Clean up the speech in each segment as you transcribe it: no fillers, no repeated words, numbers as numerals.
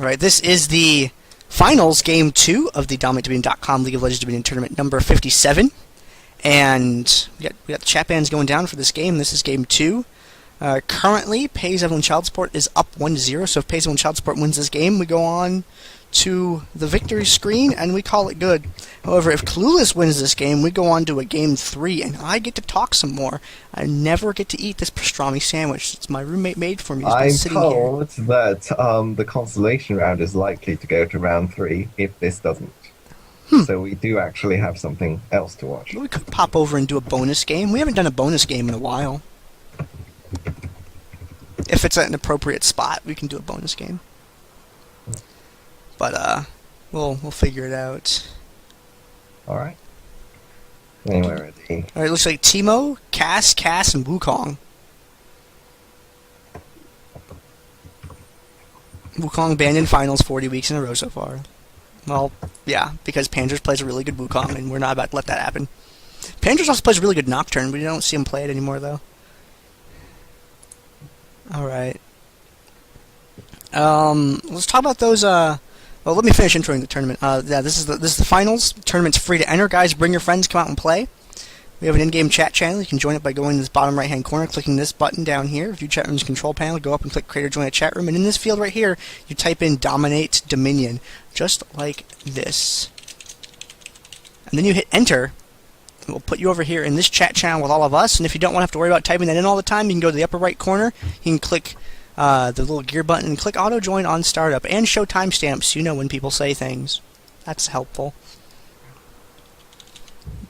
Alright, this is the finals, game 2 of the DominateDominion.com League of Legends Dominion Tournament number 57. And we got the chat bands going down for this game. This is game 2. Currently, Pays Evelynn Child Support is up 1-0, so if Pays Evelynn Child Support wins this game, we go on to the victory screen, and we call it good. However, if Clueless wins this game, we go on to a game 3, and I get to talk some more. I never get to eat this pastrami sandwich. It's my roommate made for me. I'm told that the consolation round is likely to go to round 3 if this doesn't. So we do actually have something else to watch. We could pop over and do a bonus game. We haven't done a bonus game in a while. If it's at an appropriate spot, we can do a bonus game. But we'll figure it out. All right. Anyway, ready. All right. Looks like Teemo, Cass, and Wukong. Wukong banned in finals 40 weeks in a row so far. Well, yeah, because Panders plays a really good Wukong, and we're not about to let that happen. Panders also plays a really good Nocturne. We don't see him play it anymore, though. All right. Let's talk about those. Well, let me finish introing the tournament. Yeah, this is the finals. Tournament's free to enter, guys. Bring your friends. Come out and play. We have an in-game chat channel. You can join it by going to this bottom right-hand corner, clicking this button down here. View chat room's control panel. Go up and click Create or Join a Chat Room. And in this field right here, you type in DominateDominion, just like this. And then you hit Enter. It will put you over here in this chat channel with all of us. And if you don't want to have to worry about typing that in all the time, you can go to the upper right corner. You can click the little gear button and click Auto Join on Startup and show timestamps so you know when people say things. That's helpful.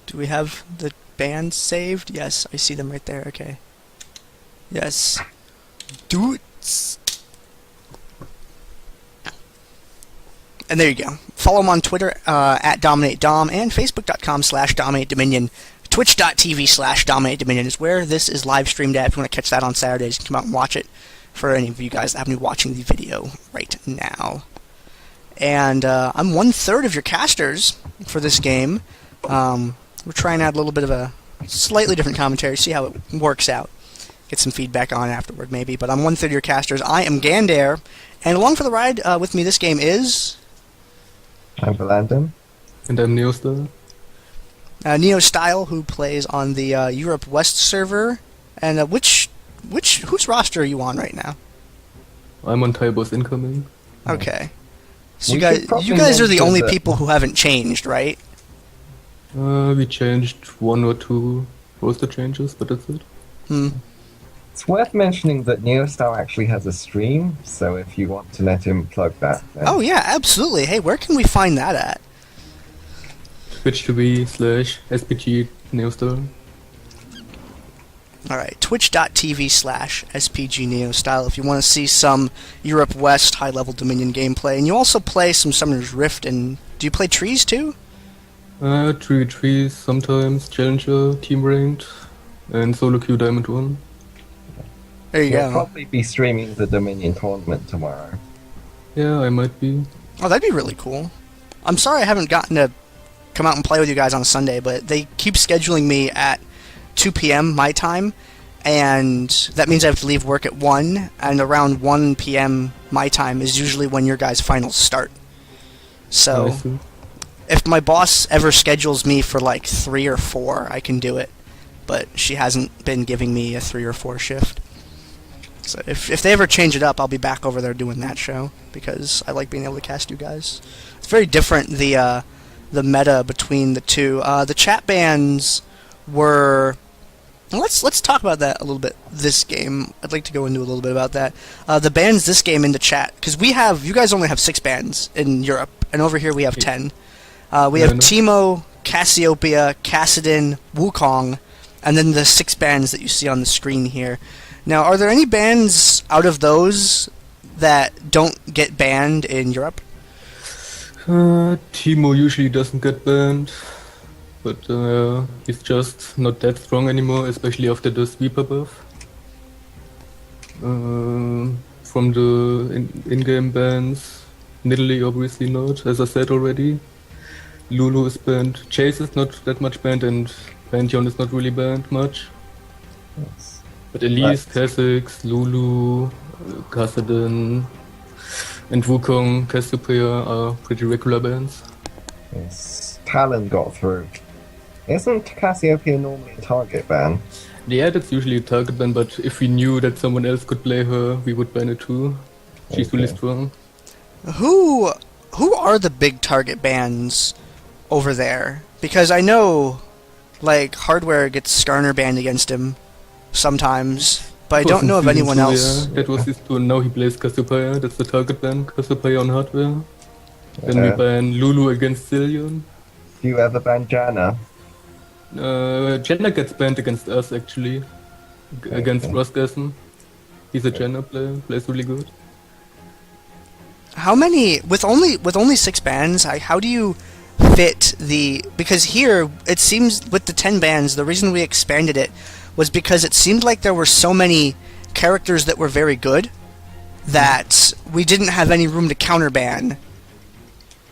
Do we have the bands saved? Yes, I see them right there. Okay. Yes. Dudes. And there you go. Follow them on Twitter at DominateDom and Facebook.com/DominateDominion. Twitch.tv/DominateDominion is where this is live streamed at. If you want to catch that on Saturdays, you can come out and watch it. For any of you guys that happen to be watching the video right now. And I'm 1/3 of your casters for this game. We're trying to add a little bit of a slightly different commentary, see how it works out. Get some feedback on it afterward, maybe. But I'm 1/3 of your casters. I am Gandair, and along for the ride with me this game is... I'm Volandum. And I'm Neostyle. Neostyle, who plays on the Europe West server. And whose roster are you on right now? I'm on Tybo's incoming. Okay. So you guys are the only people who haven't changed, right? We changed 1 or 2 roster changes, but that's it. It's worth mentioning that Neostyle actually has a stream, so if you want to let him plug that. Then... Oh yeah, absolutely. Hey, where can we find that at? Twitch.tv/SPG Neostyle. Alright, twitch.tv/SPG Neostyle if you want to see some Europe West high-level Dominion gameplay. And you also play some Summoner's Rift, and do you play Trees too? Trees sometimes, Challenger, Team Ranked, and Solo Queue Diamond 1. There you You'll go. probably be streaming the Dominion tournament tomorrow. Yeah, I might be. Oh, that'd be really cool. I'm sorry I haven't gotten to come out and play with you guys on a Sunday, but they keep scheduling me at 2 p.m. my time, and that means I have to leave work at 1, and around 1 p.m. my time is usually when your guys' finals start. So, if my boss ever schedules me for like 3 or 4, I can do it, but she hasn't been giving me a 3 or 4 shift. So if they ever change it up, I'll be back over there doing that show, because I like being able to cast you guys. It's very different, the meta between the two. The chat bans were... Let's talk about that a little bit this game. I'd like to go into a little bit about that. The bans this game in the chat, because you guys only have 6 bans in Europe, and over here we have 10. We have Teemo, Cassiopeia, Kassadin, Wukong, and then the 6 bans that you see on the screen here. Now, are there any bans out of those that don't get banned in Europe? Teemo usually doesn't get banned. But he's just not that strong anymore, especially after the sweeper buff. From the in-game bans, Nidalee obviously not, as I said already. Lulu is banned, Chase is not that much banned, and Pantheon is not really banned much. Yes. But Elise, Kha'Zix, Lulu, Kassadin, And Wukong, Cassiopeia are pretty regular bans. Yes. Talon got through. Isn't Cassiopeia normally a target ban? Yeah, that's usually a target ban, but if we knew that someone else could play her, we would ban it too. She's really Okay. strong. Who are the big target bans over there? Because I know, like, Hardware gets Skarner banned against him sometimes, but I don't know of anyone else. Yeah. That was his two. Now he plays Cassiopeia. That's the target ban. Cassiopeia on hardware. Then we ban Lulu against Zillion. Do you ever ban Janna? Jenna gets banned against us actually. Against Rosgassen. He's a Jenna player. Plays really good. How many with only 6 bans? How do you fit the? Because here it seems with the 10 bans, the reason we expanded it was because it seemed like there were so many characters that were very good that we didn't have any room to counterban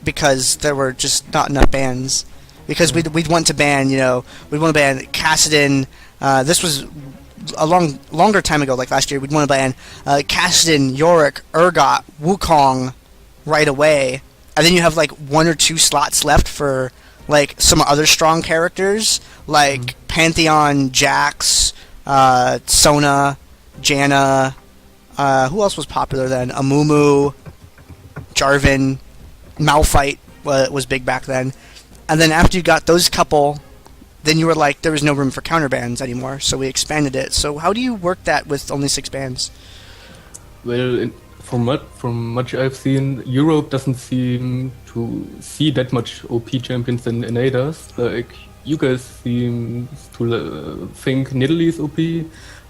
because there were just not enough bans. Because we'd want to ban, we'd want to ban Kassadin. This was a longer time ago, like last year. We'd want to ban Kassadin, Yorick, Urgot, Wukong right away. And then you have like 1 or 2 slots left for like some other strong characters, like Pantheon, Jax, Sona, Janna. Who else was popular then? Amumu, Jarvan, Malphite was big back then. And then after you got those couple, then you were like, there was no room for counterbans anymore, so we expanded it. So how do you work that with only 6 bans? Well, from much I've seen, Europe doesn't seem to see that much OP champions than NA does. Like, you guys seem to think Nidalee is OP,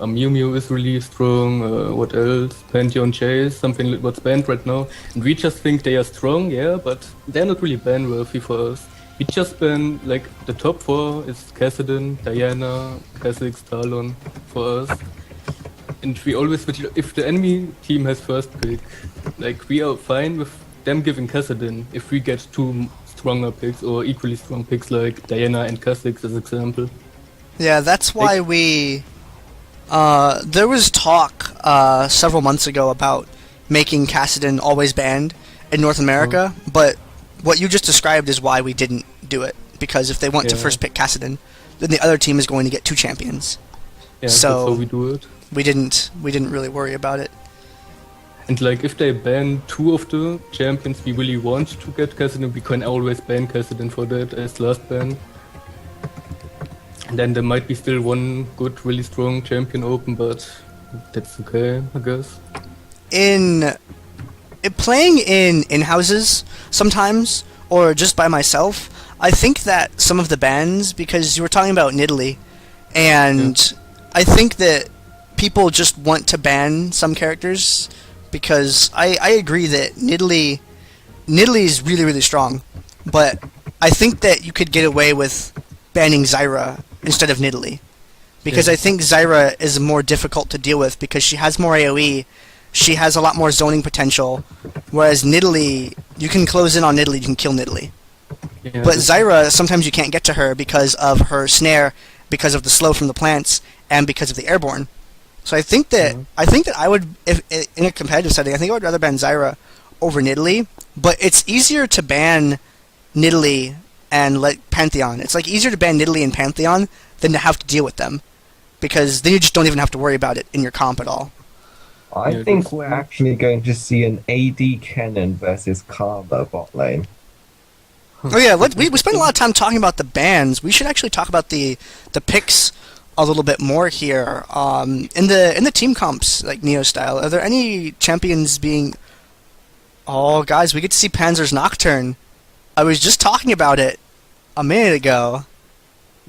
Mew Mew is really strong, what else? Pantheon Chase, something like what's banned right now. And we just think they are strong, yeah, but they're not really ban worthy for us. We just ban, like, the top 4 is Kassadin, Diana, Kha'Zix, Talon for us. And we always switch, if the enemy team has first pick, like, we are fine with them giving Kassadin if we get 2 stronger picks or equally strong picks like Diana and Kha'Zix as example. Yeah, that's why we... there was talk several months ago about making Kassadin always banned in North America, but what you just described is why we didn't do it. Because if they want to first pick Kassadin, then the other team is going to get 2 champions. Yeah, so that's how we do it. We didn't really worry about it. And like, if they ban 2 of the champions we really want to get Kassadin, we can always ban Kassadin for that as last ban. And then there might be still 1 good, really strong champion open, but that's okay, I guess. Playing in houses sometimes, or just by myself, I think that some of the bans, because you were talking about Nidalee, and I think that people just want to ban some characters, because I agree that Nidalee is really, really strong, but I think that you could get away with banning Zyra instead of Nidalee, because I think Zyra is more difficult to deal with, because she has more AoE, she has a lot more zoning potential, whereas Nidalee, you can close in on Nidalee, you can kill Nidalee. Yeah, But Zyra, sometimes you can't get to her because of her snare, because of the slow from the plants, and because of the airborne. So I think that I would, if in a competitive setting, I think I would rather ban Zyra over Nidalee. But it's easier to ban Nidalee and let Pantheon. It's like easier to ban Nidalee and Pantheon than to have to deal with them, because then you just don't even have to worry about it in your comp at all. I think we're actually going to see an AD Kennen versus Karma bot lane. Oh yeah, we spent a lot of time talking about the bans. We should actually talk about the picks a little bit more here. In the team comps, like Neostyle, are there any champions being... Oh, guys, we get to see Panzer's Nocturne. I was just talking about it a minute ago.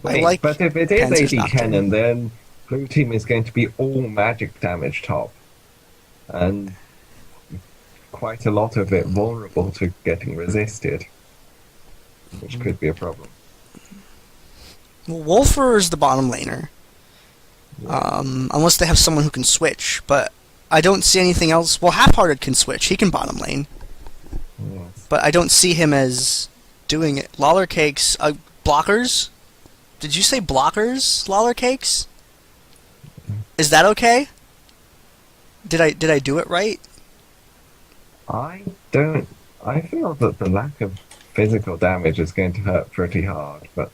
Wait, but if it is Panzer's AD Nocturne. Kennen, then blue team is going to be all magic damage top. And quite a lot of it vulnerable to getting resisted, which could be a problem. Well, Wolfer is the bottom laner. Unless they have someone who can switch, but I don't see anything else. Well, Half-Hearted can switch. He can bottom lane. Yes. But I don't see him as doing it. Lawler Cakes, blockers? Did you say blockers, Lawler Cakes? Is that okay? Did I do it right? I don't. I feel that the lack of physical damage is going to hurt pretty hard, but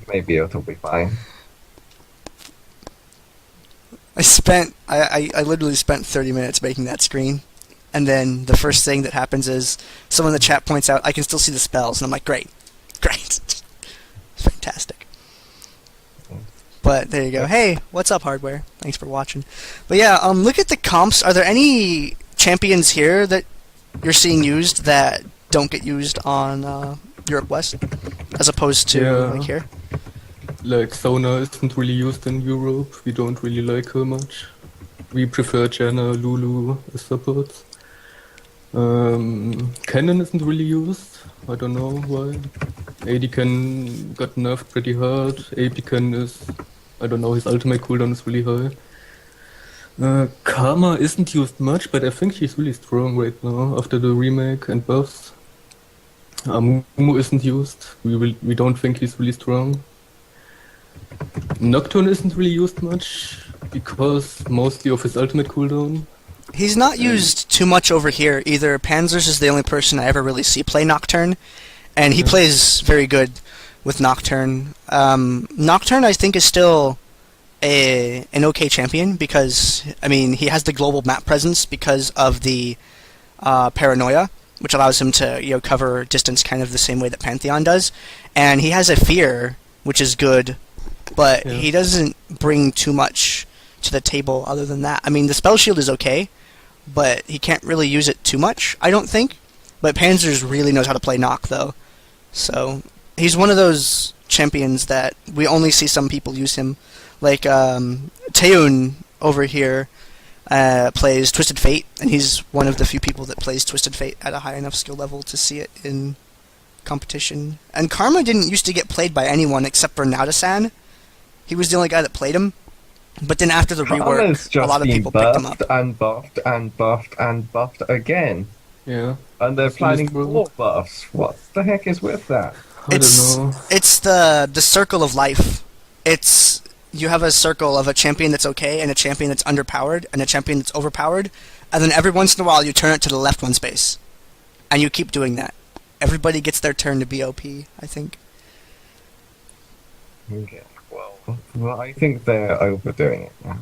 maybe it'll be fine. I literally spent 30 minutes making that screen, and then the first thing that happens is someone in the chat points out I can still see the spells, and I'm like, great. It's fantastic. But there you go. Hey, what's up, Hardware? Thanks for watching. But yeah, look at the comps. Are there any champions here that you're seeing used that don't get used on Europe West, as opposed to like here? Like Sona isn't really used in Europe. We don't really like her much. We prefer Janna, Lulu as supports. Cannon isn't really used. I don't know why. AD Can got nerfed pretty hard. AP Can is... I don't know, his ultimate cooldown is really high. Karma isn't used much, but I think she's really strong right now after the remake and buffs. Mumu isn't used. We don't think he's really strong. Nocturne isn't really used much because mostly of his ultimate cooldown. He's not used too much over here either. Panzers is the only person I ever really see play Nocturne, and he plays very good with Nocturne. Nocturne, I think, is still an okay champion because, I mean, he has the global map presence because of the paranoia, which allows him to cover distance kind of the same way that Pantheon does, and he has a fear, which is good, but he doesn't bring too much to the table other than that. I mean, the spell shield is okay, but he can't really use it too much, I don't think. But Panzers really knows how to play Nock, though. So he's one of those champions that we only see some people use him. Like Taeun over here plays Twisted Fate, and he's one of the few people that plays Twisted Fate at a high enough skill level to see it in competition. And Karma didn't used to get played by anyone except for Nautasan. He was the only guy that played him. But then after the rework, a lot of people picked him up. And buffed and buffed and buffed again. Yeah. And they're planning more buffs. What the heck is with that? I don't know. It's the circle of life. It's you have a circle of a champion that's okay and a champion that's underpowered and a champion that's overpowered, and then every once in a while you turn it to the left one space, and you keep doing that. Everybody gets their turn to be OP, I think. Okay. Well, I think they're overdoing it now.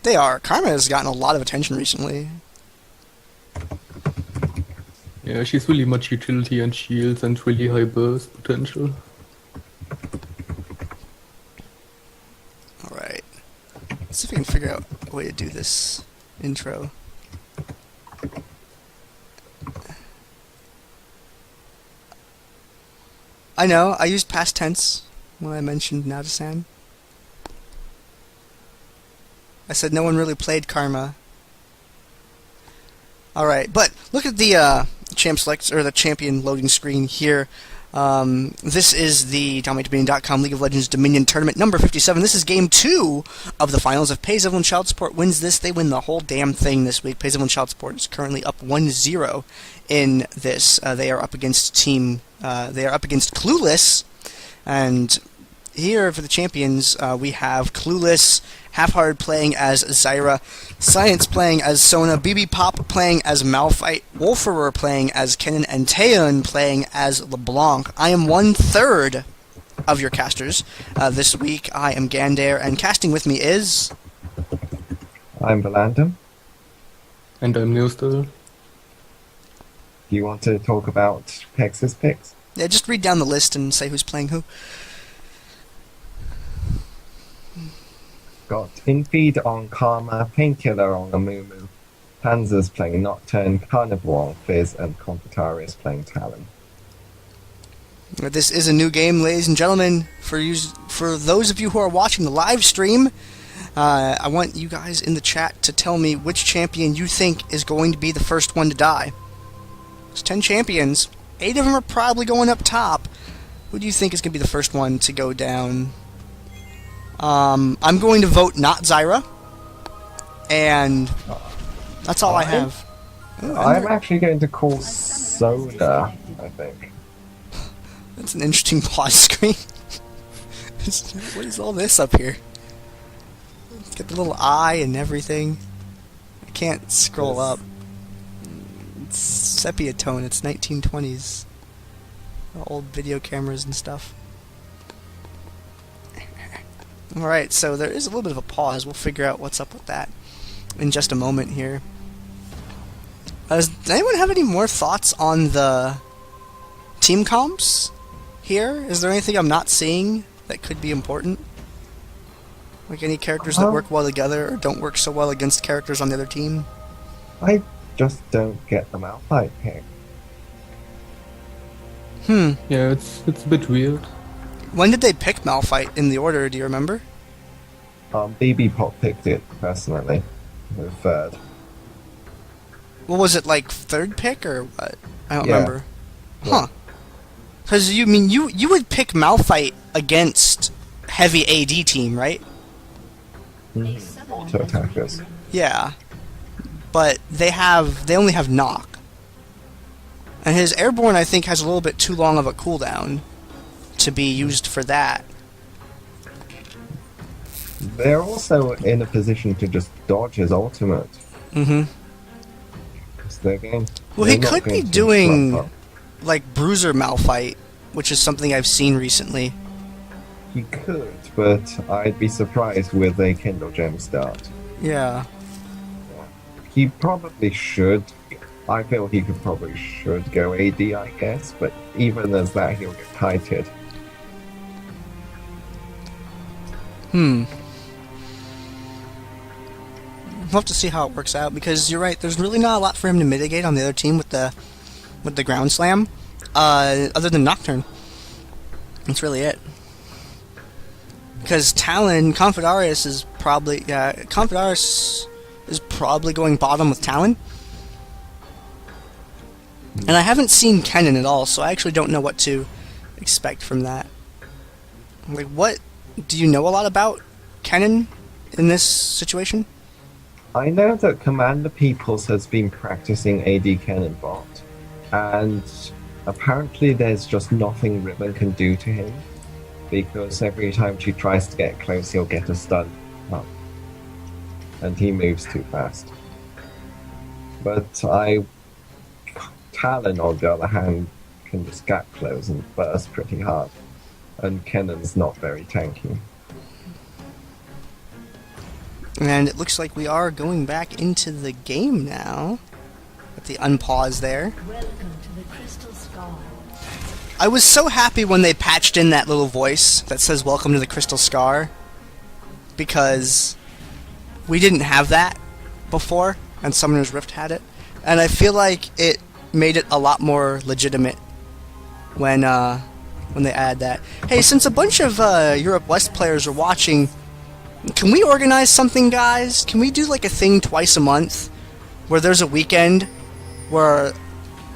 They are. Karma has gotten a lot of attention recently. Yeah, she's really much utility and shields and really high burst potential. Alright. Let's see if we can figure out a way to do this intro. I know, I used past tense when I mentioned Nautasan. I said no one really played Karma. Alright, but look at the champ select or the champion loading screen here. This is the DominateDominion.com League of Legends Dominion Tournament number 57. This is game 2 of the finals. If Pays Evelynn Child Support wins this, they win the whole damn thing this week. Pays Evelynn Child Support is currently up 1-0 in this. They are up against Clueless, and here for the champions, we have Clueless, Half-Hearted playing as Zyra, Science playing as Sona, BB Pop playing as Malphite, Wolferer playing as Kennen, and Taeun playing as LeBlanc. I am 1/3 of your casters. This week I am Gandair, and casting with me is... I'm Volandum. And I'm Neostyle. Do you want to talk about Pex's picks? Yeah, just read down the list and say who's playing who. Got Infeed on Karma, Painkiller on Amumu, Panzers playing Nocturne, Carnivore on Fizz, and Computarius playing Talon. This is a new game, ladies and gentlemen. For those of you who are watching the live stream, I want you guys in the chat to tell me which champion you think is going to be the first one to die. There's 10 champions. 8 of them are probably going up top. Who do you think is going to be the first one to go down? I'm going to vote not Zyra, and that's all I have. I'm actually going to call Sona, I think. That's an interesting pause screen. What is all this up here? It's got the little eye and everything. I can't scroll up. It's sepia tone. It's 1920s. Old video cameras and stuff. Alright, so there is a little bit of a pause. We'll figure out what's up with that in just a moment here. Does anyone have any more thoughts on the team comps here? Is there anything I'm not seeing that could be important? Like any characters that work well together or don't work so well against characters on the other team? I just don't get the Malphite pick. Yeah, it's a bit weird. When did they pick Malphite in the order? Do you remember? BB Pop picked it personally, the third. What was it, like third pick or what? I don't Yeah. remember. Huh. Because you would pick Malphite against heavy AD team, right? Auto attackers. Yeah. But they only have knock. And his airborne, I think, has a little bit too long of a cooldown to be used for that. They're also in a position to just dodge his ultimate. Mm-hmm. It's their game. Well, he They're not could be going to doing, fluff up. like, Bruiser Malphite, which is something I've seen recently. He could, but I'd be surprised with a Kindle Gem start. Yeah. He probably should. I feel he probably should go AD, I guess, but even as that, he'll get kited. We'll have to see how it works out, because you're right, there's really not a lot for him to mitigate on the other team with the ground slam, other than Nocturne. That's really it. Because Talon, Confidarius is probably going bottom with Talon. And I haven't seen Kennen at all, so I actually don't know what to expect from that. Like, what do you know a lot about Kennen in this situation? I know that Commander Peoples has been practicing AD Cannon bot, and apparently there's just nothing Ribbon can do to him, because every time she tries to get close, he'll get a stun up, and he moves too fast. But Talon, on the other hand, can just gap close and burst pretty hard, and Kennen's not very tanky. And it looks like we are going back into the game now. At the unpause there. Welcome to the Crystal Scar. I was so happy when they patched in that little voice that says "Welcome to the Crystal Scar," because we didn't have that before, and Summoner's Rift had it, and I feel like it made it a lot more legitimate when they add that. Hey, since a bunch of Europe West players are watching, can we organize something, guys? Can we do like a thing twice a month where there's a weekend where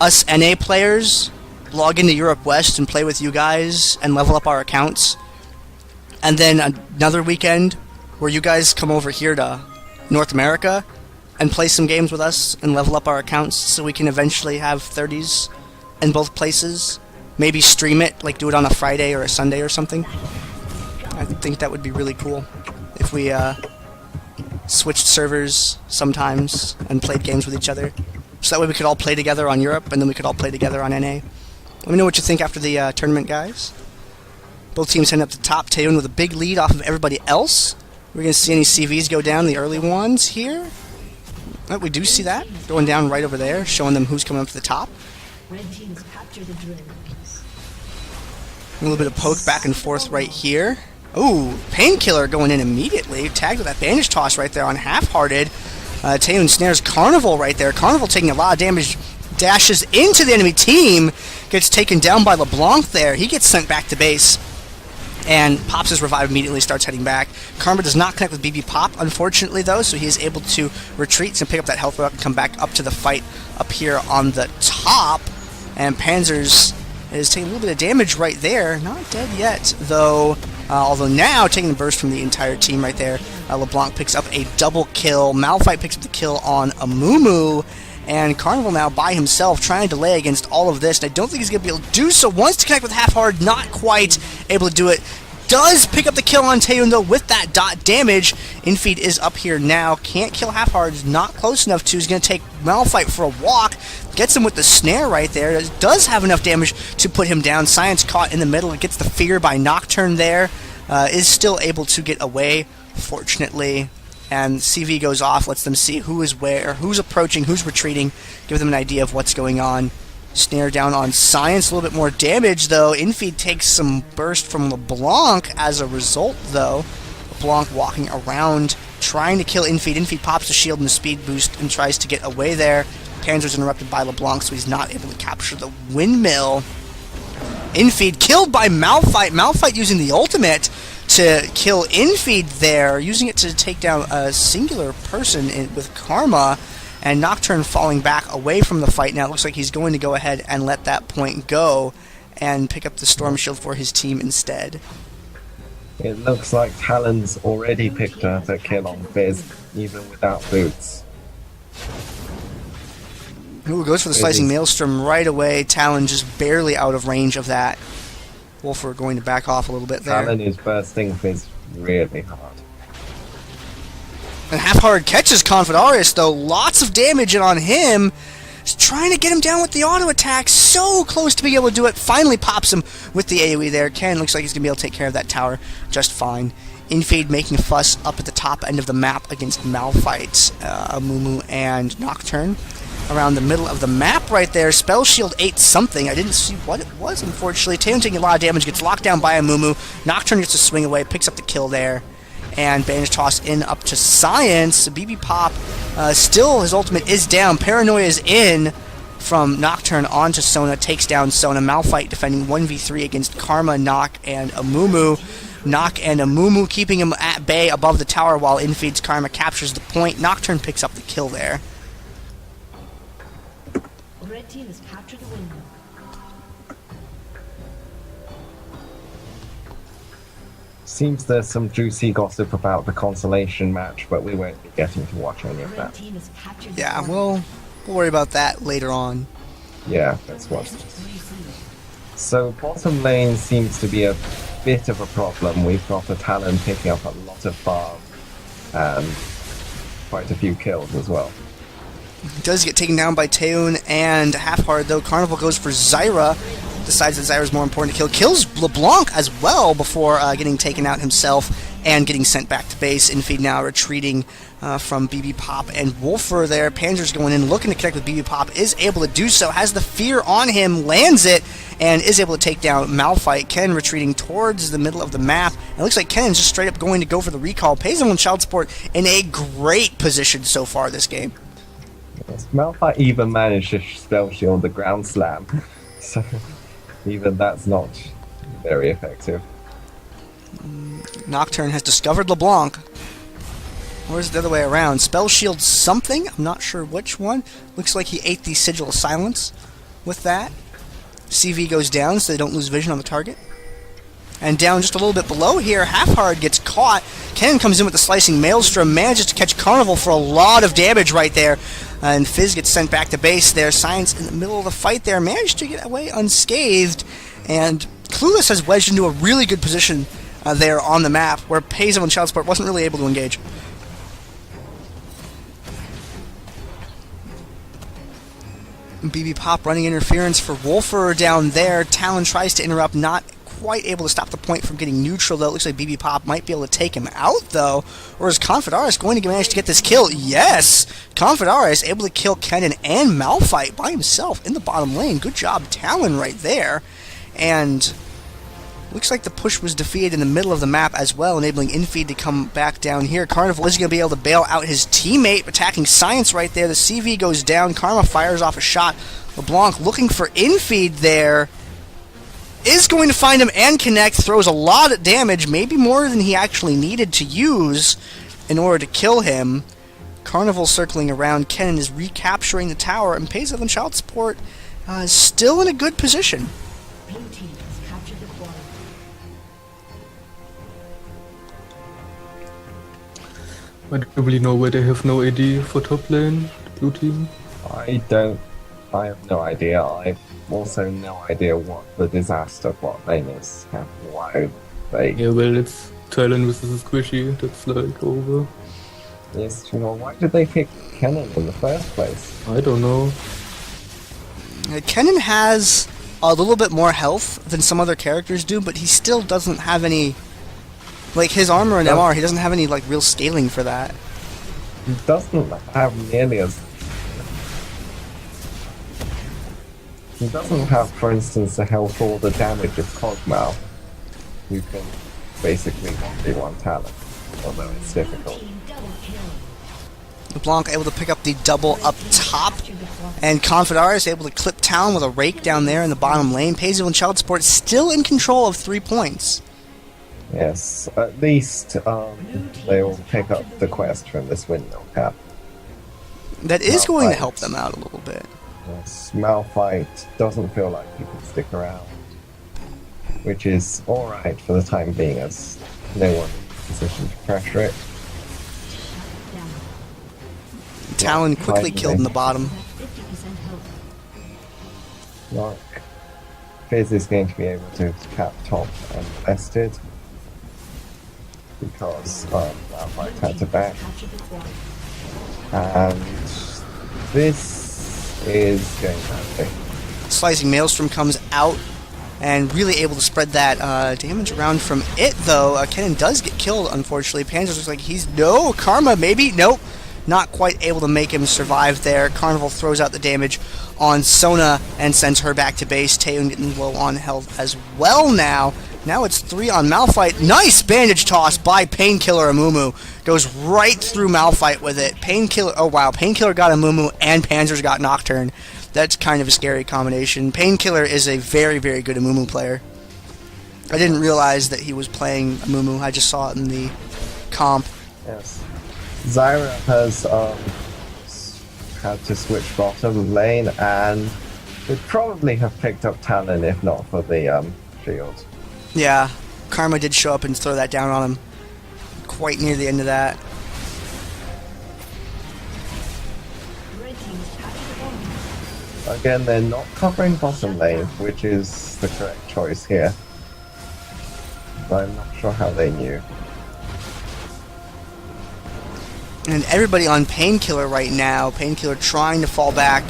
us NA players log into Europe West and play with you guys and level up our accounts, and then another weekend where you guys come over here to North America and play some games with us and level up our accounts so we can eventually have 30s in both places? Maybe stream it, like do it on a Friday or a Sunday or something. I think that would be really cool if we switched servers sometimes and played games with each other. So that way we could all play together on Europe, and then we could all play together on NA. Let me know what you think after the tournament, guys. Both teams heading up the top. Taeyeon with a big lead off of everybody else. We're going to see any CVs go down, the early ones here. Oh, we do see that. Going down right over there, showing them who's coming up to the top. Red teams capture the dragons. A little bit of poke back and forth right here. Ooh, Painkiller going in immediately. Tagged with that bandage toss right there on Half-Hearted. Taeyeon snares Carnival right there. Carnival taking a lot of damage. Dashes into the enemy team. Gets taken down by LeBlanc there. He gets sent back to base. And pops his revive immediately, starts heading back. Karma does not connect with BB Pop, unfortunately, though, so he is able to retreat and pick up that health rock and come back up to the fight up here on the top. And Panzers is taking a little bit of damage right there. Not dead yet, though. Although now taking the burst from the entire team right there. LeBlanc picks up a double kill. Malphite picks up the kill on Amumu. And Carnival now by himself trying to delay against all of this. And I don't think he's going to be able to do so. Wants to connect with Half-Hard, not quite able to do it. does pick up the kill on Taeyun though with that dot damage. Infeed is up here now. Can't kill Half-Hard. Not close enough to. He's going to take Malphite for a walk. Gets him with the snare right there. Does have enough damage to put him down. Science caught in the middle. Gets the fear by Nocturne there. Is still able to get away, fortunately. And CV goes off, lets them see who is where, who's approaching, who's retreating. Give them an idea of what's going on. Snare down on Science, a little bit more damage though. Infeed takes some burst from LeBlanc as a result though. LeBlanc walking around, trying to kill Infeed. Infeed pops the shield and the speed boost and tries to get away there. Panzer's interrupted by LeBlanc, so he's not able to capture the windmill. Infeed killed by Malphite. Malphite using the ultimate to kill Infeed there, using it to take down a singular person with Karma. And Nocturne falling back away from the fight now. It looks like he's going to go ahead and let that point go and pick up the Storm Shield for his team instead. It looks like Talon's already picked up a kill on Fizz, even without boots. Ooh, goes for the Slicing Maelstrom right away. Talon just barely out of range of that. Wolfer going to back off a little bit there. Talon is bursting Fizz really hard. And Half-Hard catches Confidarius, though. Lots of damage on him. He's trying to get him down with the auto attack. So close to being able to do it. Finally pops him with the AoE there. Ken looks like he's going to be able to take care of that tower just fine. Infeed making a fuss up at the top end of the map against Malphite, Amumu, and Nocturne. Around the middle of the map right there. Spell Shield ate something. I didn't see what it was, unfortunately. Taeyun taking a lot of damage. Gets locked down by Amumu. Nocturne gets to swing away. Picks up the kill there. And Bandage Toss in up to Science. BB Pop, still his ultimate is down. Paranoia is in from Nocturne onto Sona. Takes down Sona. Malphite defending 1v3 against Karma, Nock, and Amumu. Nock and Amumu keeping him at bay above the tower while Infeed's Karma captures the point. Nocturne picks up the kill there. Red team has captured the window. Seems there's some juicy gossip about the consolation match, but we won't be getting to watch any of Red that. team has captured the Yeah, window. we'll worry about that later on. Yeah, that's what. So bottom lane seems to be a bit of a problem. We've got a Talon picking up a lot of farm and quite a few kills as well. Does get taken down by Taeyun and Half-Hard, though. Carnival goes for Zyra. Decides that Zyra's more important to kill. Kills LeBlanc as well before getting taken out himself and getting sent back to base. Infeed now retreating from BB Pop and Wolfer there. Panzer's going in, looking to connect with BB Pop. Is able to do so. Has the fear on him. Lands it. And is able to take down Malphite. Ken retreating towards the middle of the map. And it looks like Ken's just straight up going to go for the recall. Pays him on Child Support in a great position so far this game. Yes, Malphite even managed to spell shield the ground slam. So even that's not very effective. Nocturne has discovered LeBlanc. Or is it the other way around? Spell shield something? I'm not sure which one. Looks like he ate the Sigil of Silence with that. CV goes down so they don't lose vision on the target. And down just a little bit below here, Half-Hard gets caught. Ken comes in with the Slicing Maelstrom, manages to catch Carnival for a lot of damage right there. And Fizz gets sent back to base there. Science in the middle of the fight there, managed to get away unscathed. And Clueless has wedged into a really good position there on the map, where Payzone and Child Support wasn't really able to engage. BB Pop running interference for Wolfer down there. Talon tries to interrupt, not quite able to stop the point from getting neutral, though. It looks like BB Pop might be able to take him out, though. Or is Confidarius going to manage to get this kill? Yes! Confidarius able to kill Kennen and Malphite by himself in the bottom lane. Good job, Talon, right there. And looks like the push was defeated in the middle of the map as well, enabling Infeed to come back down here. Carnival is going to be able to bail out his teammate, attacking Science right there. The CV goes down. Karma fires off a shot. LeBlanc looking for Infeed there. Is going to find him and connect. Throws a lot of damage, maybe more than he actually needed to use in order to kill him. Carnival circling around. Kennen is recapturing the tower, and Payzone and Child Support is still in a good position. Blue team has captured the quarry. I don't really know where they have no AD for top lane, the blue team. I have no idea. I've also no idea what the disaster bot lane is. Wow. They, Yeah, well, it's Talon versus Squishy. That's like over. yes, well, why did they pick Kennen in the first place? I don't know. Kennen has a little bit more health than some other characters do, but he still doesn't have any... Like, his armor and MR, he doesn't have any, like, real scaling for that. He doesn't have nearly as... He doesn't have, for instance, the health or the damage of Cogmal, who can basically 1v1 Talon, although it's difficult. Team double kill. LeBlanc able to pick up the double up top, Capture the quad. and Confederaris able to clip Talon with a rake down there in the bottom lane. Paisley and Child Support still in control of 3 points. Yes, at least they will pick up the quest from this windmill cap. That is Malphite. going to help them out a little bit. Yes, Malphite doesn't feel like he can stick around, which is alright for the time being, as no one in a position to pressure it. Down. Talon quickly finally. killed in the bottom. 50% health. Like, Fizz is going to be able to cap top and vested because Malphite had to back, Capture the quad. and this is going badly. Slicing Maelstrom comes out and really able to spread that damage around from it, though. Kennen does get killed, unfortunately. Panzer's looks like he's... No! Karma, maybe? Nope. Not quite able to make him survive there. Carnival throws out the damage on Sona and sends her back to base. Taeun getting low on health as well now. Now it's 3 on Malphite. Nice bandage toss by Painkiller Amumu. Goes right through Malphite with it. Painkiller... Oh, wow. Painkiller got Amumu and Panzer's got Nocturne. That's kind of a scary combination. Painkiller is a very, very good Amumu player. I didn't realize that he was playing Amumu. I just saw it in the comp. Yes. Zyra has had to switch bottom lane, and would probably have picked up Talon if not for the shield. Yeah, Karma did show up and throw that down on him quite near the end of that. Red team's captured the bomb. Again, they're not covering bottom lane, which is the correct choice here. But I'm not sure how they knew. And everybody on Painkiller right now. Painkiller trying to fall back.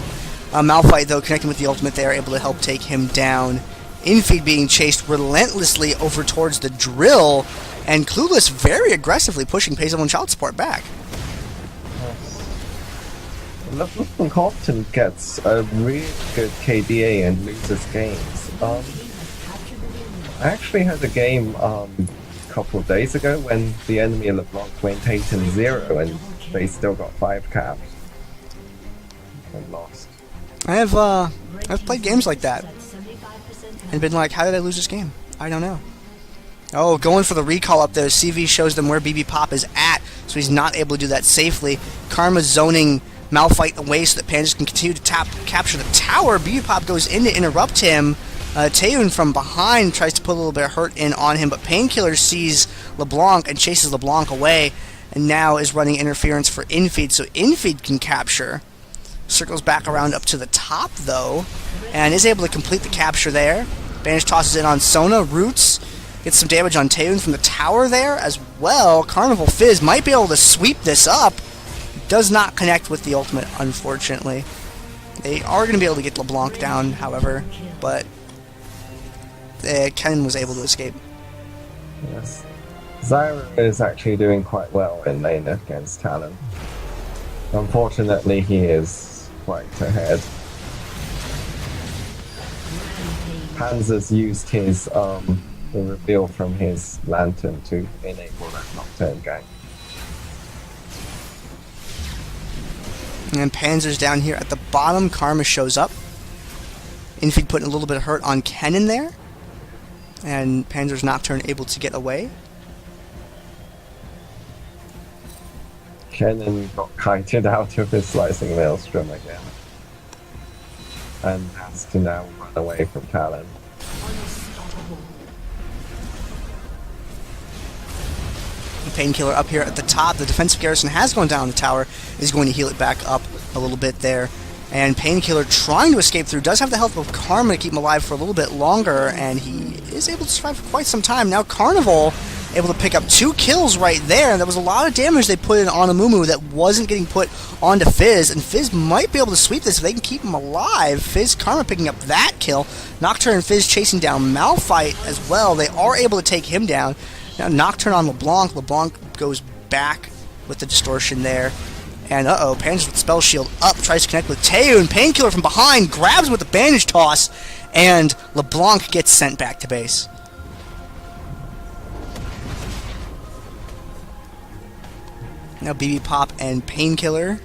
Malphite, though, connecting with the ultimate there, able to help take him down. Infeed being chased relentlessly over towards the drill. And Clueless very aggressively pushing Paisley and Child Support back. Liverpool Compton gets a really good KDA and loses games. I actually had a game a couple of days ago when the enemy LeBlanc went 8-0 and they still got 5 caps and lost. I've played games like that At 75% and been like, how did I lose this game? I don't know. Oh, going for the recall up there. CV shows them where BB Pop is at, so he's not able to do that safely. Karma zoning Malphite away so that Pandas can continue to capture the tower. BB Pop goes in to interrupt him. Taeun from behind tries to put a little bit of hurt in on him, but Painkiller sees LeBlanc and chases LeBlanc away, and now is running interference for Infeed, so Infeed can capture. Circles back around up to the top, though, and is able to complete the capture there. Bandage tosses in on Sona. Roots gets some damage on Taeun from the tower there as well. Carnival Fizz might be able to sweep this up. Does not connect with the ultimate, unfortunately. They are going to be able to get LeBlanc down, however, but Ken was able to escape. Yes. Zyra is actually doing quite well in lane against Talon. Unfortunately, he is quite ahead. Panzer's used his the reveal from his lantern to enable that nocturne gang. And Panzer's down here at the bottom. Karma shows up. Infeed putting a little bit of hurt on Kennen there. And Panzer's Nocturne able to get away. Kennen got kited out of his slicing maelstrom again. And has to now run away from Talon. unstoppable. Painkiller up here at the top. The defensive garrison has gone down the tower. Is going to heal it back up a little bit there. And Painkiller trying to escape through, does have the help of Karma to keep him alive for a little bit longer, and he is able to survive for quite some time. Now Carnival able to pick up 2 kills right there, and there was a lot of damage they put in on Amumu that wasn't getting put onto Fizz, and Fizz might be able to sweep this if they can keep him alive. Fizz, Karma picking up that kill. Nocturne and Fizz chasing down Malphite as well. They are able to take him down. Now Nocturne on LeBlanc. LeBlanc goes back with the distortion there. And Panzer with Spell Shield up, tries to connect with Teo, and Painkiller from behind grabs with the bandage toss, and LeBlanc gets sent back to base. Now BB Pop and Painkiller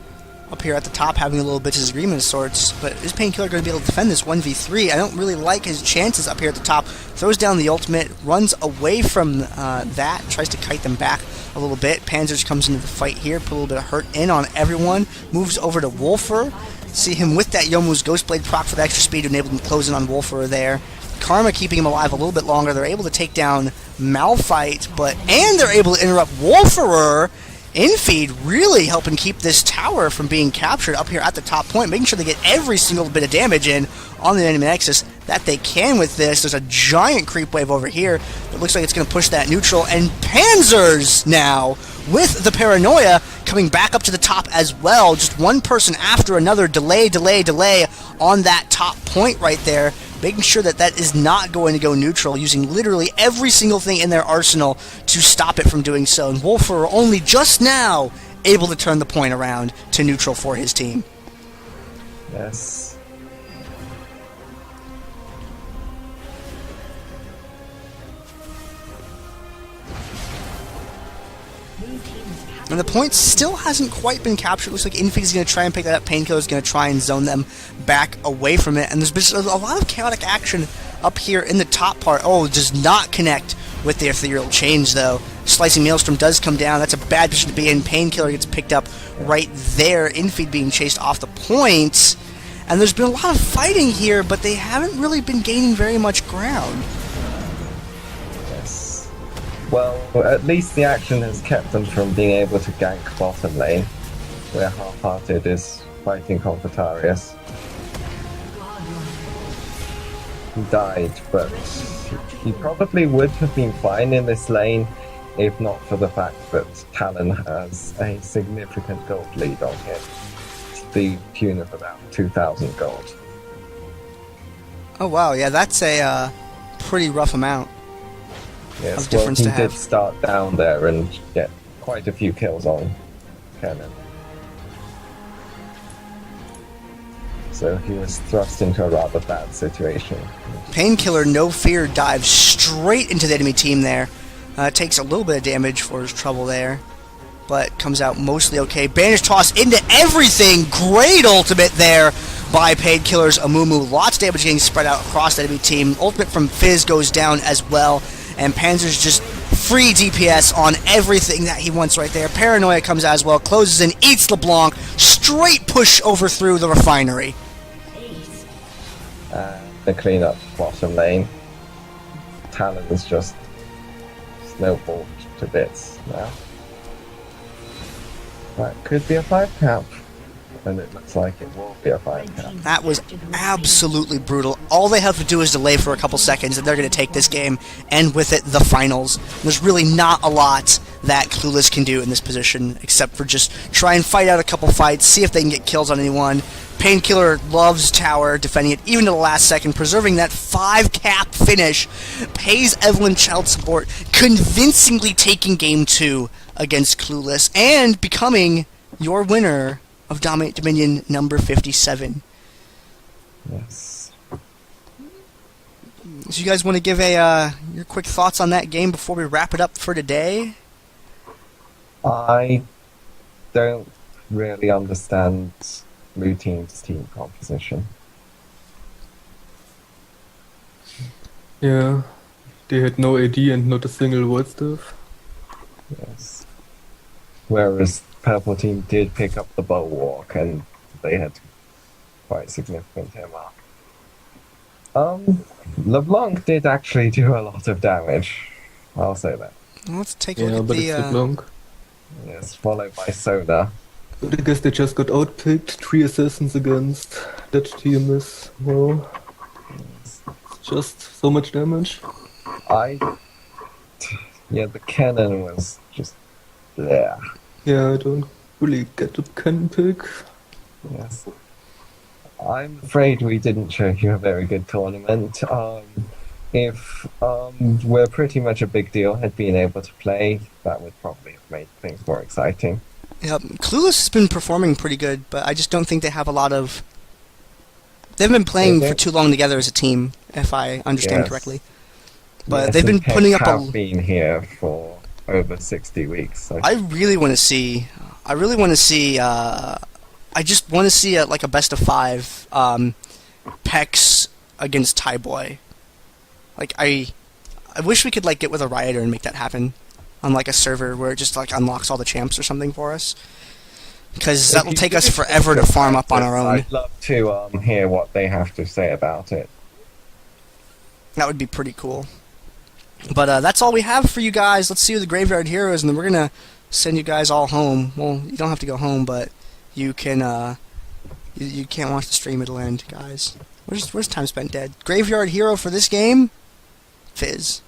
up here at the top having a little bit of disagreement of sorts, but is Painkiller going to be able to defend this 1v3? I don't really like his chances up here at the top. Throws down the ultimate, runs away from that, tries to kite them back a little bit. Panzer comes into the fight here, put a little bit of hurt in on everyone, moves over to Wolfer. See him with that Yomu's Ghostblade proc for the extra speed to enable him to close in on Wolfer there. Karma keeping him alive a little bit longer. They're able to take down Malphite, and they're able to interrupt Wolferer. Infeed really helping keep this tower from being captured up here at the top point, making sure they get every single bit of damage in on the enemy nexus that they can with this. There's a giant creep wave over here that looks like it's going to push that neutral, and Panzers now with the Paranoia coming back up to the top as well. Just one person after another, delay on that top point right there, making sure that that is not going to go neutral, using literally every single thing in their arsenal to stop it from doing so. And Wolfer only just now able to turn the point around to neutral for his team. Yes. And the point still hasn't quite been captured. It looks like Infeed is going to try and pick that up. Painkiller is going to try and zone them back away from it. And there's been a lot of chaotic action up here in the top part. Oh, it does not connect with the Ethereal Change, though. Slicing Maelstrom does come down. That's a bad position to be in. Painkiller gets picked up right there. Infeed being chased off the point. And there's been a lot of fighting here, but they haven't really been gaining very much ground. Well, at least the action has kept them from being able to gank bottom lane, where Half-Hearted is fighting Confratarius. He died, but he probably would have been fine in this lane if not for the fact that Talon has a significant gold lead on him, to the tune of about 2,000 gold. Oh wow, yeah, that's a pretty rough amount. Yes, well, he did start down there and get quite a few kills on Kennen. So he was thrust into a rather bad situation. Painkiller, no fear, dives straight into the enemy team there. Takes a little bit of damage for his trouble there, but comes out mostly okay. Bandage toss into everything! Great ultimate there by Painkiller's Amumu. Lots of damage getting spread out across the enemy team. Ultimate from Fizz goes down as well. And Panzer's just free DPS on everything that he wants right there. Paranoia comes out as well, closes in, eats LeBlanc, straight push over through the refinery. The cleanup bottom lane. Talon's just snowballed to bits now. That could be a 5 count. And it looks like it will be a 5 count. That was absolutely brutal. All they have to do is delay for a couple seconds, and they're going to take this game, and with it, the finals. There's really not a lot that Clueless can do in this position, except for just try and fight out a couple fights, see if they can get kills on anyone. Painkiller loves tower, defending it even to the last second, preserving that 5-cap finish. Pays Evelynn child support, convincingly taking game 2 against Clueless, and becoming your winner of Dominate Dominion number 57. Yes. So you guys want to give your quick thoughts on that game before we wrap it up for today? I don't really understand Blue Team's team composition. Yeah, they had no AD and not a single ward staff. Yes. Whereas Purple Team did pick up the Bulwark and they had quite significant MR. LeBlanc did actually do a lot of damage. I'll say that. Let's take a look at but it's LeBlanc. Yes, followed by Soda. But I guess they just got outpicked. 3 assassins against that team is, well, just so much damage. Yeah, the cannon was just there. Yeah, I don't really get the cannon pick. Yes. I'm afraid we didn't show you a very good tournament. If we're pretty much a big deal had been able to play, that would probably have made things more exciting. Yep. Clueless has been performing pretty good, but I just don't think they have a lot of... They've been playing for too long together as a team, if I understand Yes. correctly. But Yes, they've been and putting up have a... been here for over 60 weeks. So. I really want to see... I just want to see a best of 5 Pex against Tyboy. Like, I wish we could get with a Rioter and make that happen on a server where it just unlocks all the champs or something for us. Because that will take us forever to farm up on our own. I'd love to hear what they have to say about it. That would be pretty cool. But that's all we have for you guys. Let's see the Graveyard Heroes, and then we're gonna send you guys all home. Well, you don't have to go home, but you can. You can't watch the stream; it'll end, guys. Where's time spent dead? Graveyard Hero for this game, Fizz.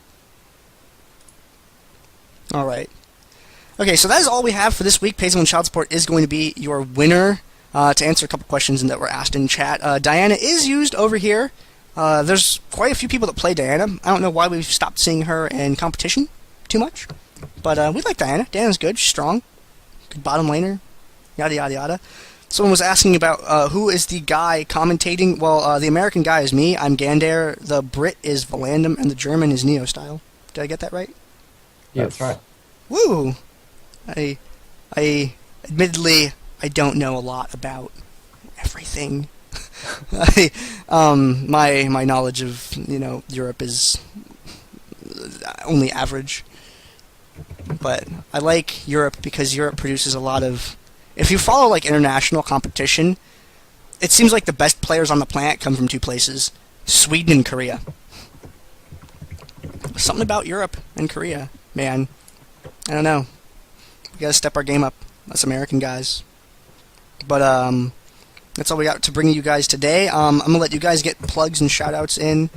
All right. Okay, so that is all we have for this week. Paisley Child Support is going to be your winner. To answer a couple questions that were asked in chat, Diana is used over here. There's quite a few people that play Diana. I don't know why we've stopped seeing her in competition too much. But we like Diana. Diana's good. She's strong. Good bottom laner. Yada, yada, yada. Someone was asking about who is the guy commentating. Well, the American guy is me. I'm Gandair. The Brit is Volandum. And the German is Neostyle. Did I get that right? That's right. Woo! I admittedly, I don't know a lot about everything. My knowledge of Europe is only average, but I like Europe because Europe produces a lot of. If you follow international competition, it seems like the best players on the planet come from 2 places: Sweden and Korea. Something about Europe and Korea, man. I don't know. We gotta step our game up. Us American guys. But that's all we got to bring you guys today. I'm gonna let you guys get plugs and shoutouts in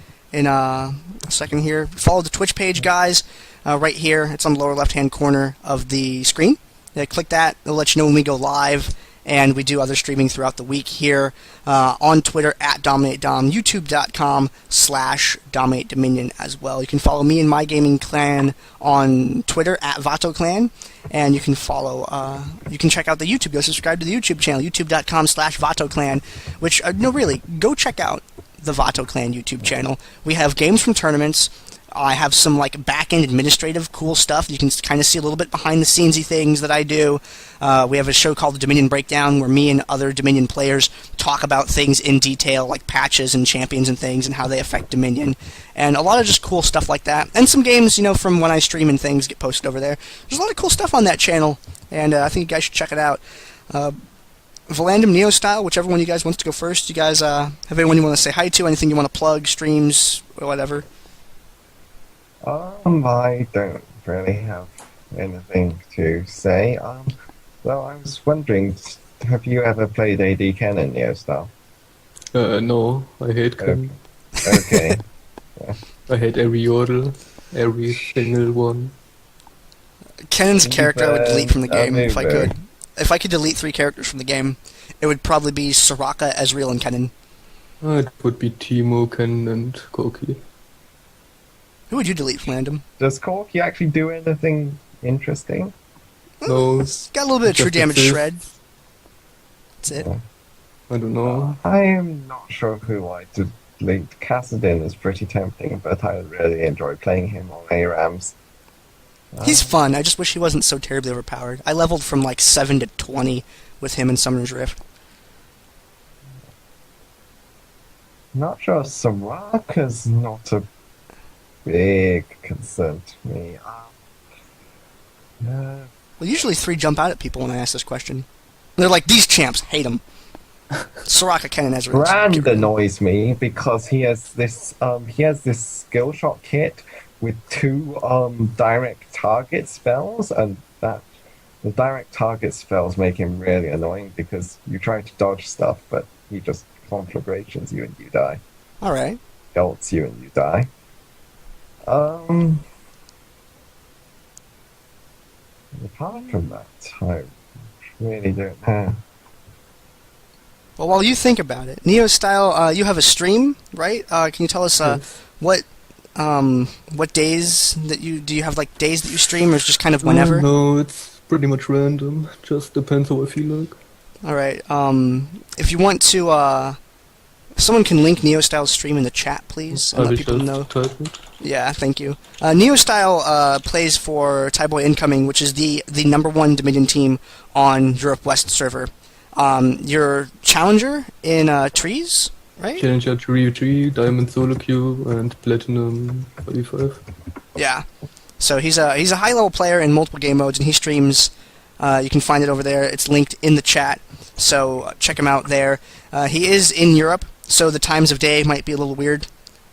a second here. Follow the Twitch page, guys. Right here, it's on the lower left-hand corner of the screen. Click that; it'll let you know when we go live. And we do other streaming throughout the week here on Twitter at DominateDom, YouTube.com/DominateDominion as well. You can follow me and my gaming clan on Twitter at VatoClan, and you can you can check out the YouTube. Go subscribe to the YouTube channel, YouTube.com/VatoClan. Which go check out the VatoClan YouTube channel. We have games from tournaments. I have some back-end administrative cool stuff. You can kind of see a little bit behind-the-scenesy things that I do. We have a show called the Dominion Breakdown where me and other Dominion players talk about things in detail, like patches and champions and things and how they affect Dominion. And a lot of just cool stuff like that. And some games, from when I stream and things get posted over there. There's a lot of cool stuff on that channel, and I think you guys should check it out. Volandum, Neostyle, whichever one you guys wants to go first. You guys have anyone you want to say hi to? Anything you want to plug, streams, or whatever? I don't really have anything to say. Well, I was wondering, have you ever played AD Cannon, Neostyle? No, I hate Cannon. Okay. I hate every yodel, every single one. Cannon's a character I would delete from the game if I Amazing. could. If I could delete 3 characters from the game, it would probably be Soraka, Ezreal, and Cannon. It would be Timo, Cannon, and Koki. Who would you delete from Random? Does Corky actually do anything interesting? No, It's got a little bit of true just damage exists. shred. That's it. I don't know. I am not sure who I delete. Kassadin is pretty tempting, but I really enjoy playing him on ARAMs. He's fun. I just wish he wasn't so terribly overpowered. I leveled from 7 to 20 with him in Summoner's Rift. Not sure. Soraka's not a big concern to me. Well, usually 3 jump out at people when I ask this question. They're like, these champs, hate them. Soraka, Cannon, Ezreal. Brand annoys me because he has this skill shot kit with 2 direct target spells, and that The direct target spells make him really annoying because you try to dodge stuff, but he just conflagrations you and you die. Alright. Ults you and you die. Apart from that, I really don't know. Well, while you think about it, Neostyle, you have a stream, right? Can you tell us Yes. what days that do you have like days that you stream, or is it just kind of whenever? No, it's pretty much random. Just depends how I feel like. All right. If you want to, someone can link Neostyle's stream in the chat, please, and I let will people just know. type it. Yeah, thank you. Neostyle plays for Tyboy Incoming, which is the #1 Dominion team on Europe West server. You're challenger in trees, right? Challenger 3, Diamond Solo Queue, and Platinum 45. Yeah. So he's a high level player in multiple game modes, and he streams. You can find it over there. It's linked in the chat. So check him out there. He is in Europe, so the times of day might be a little weird.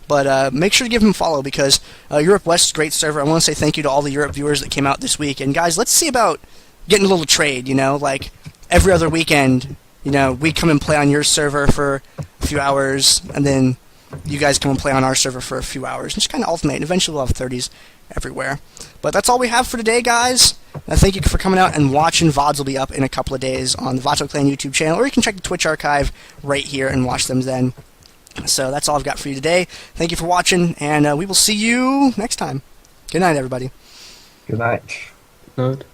But make sure to give him a follow because Europe West is a great server. I want to say thank you to all the Europe viewers that came out this week. And guys, let's see about getting a little trade, like every other weekend, we come and play on your server for a few hours, and then you guys come and play on our server for a few hours. And just kind of alternate, and eventually we'll have 30s everywhere. But that's all we have for today, guys. Thank you for coming out and watching. VODs will be up in a couple of days on the Vato Clan YouTube channel, or you can check the Twitch archive right here and watch them then. So that's all I've got for you today. Thank you for watching, and we will see you next time. Good night, everybody. Good night. Good night.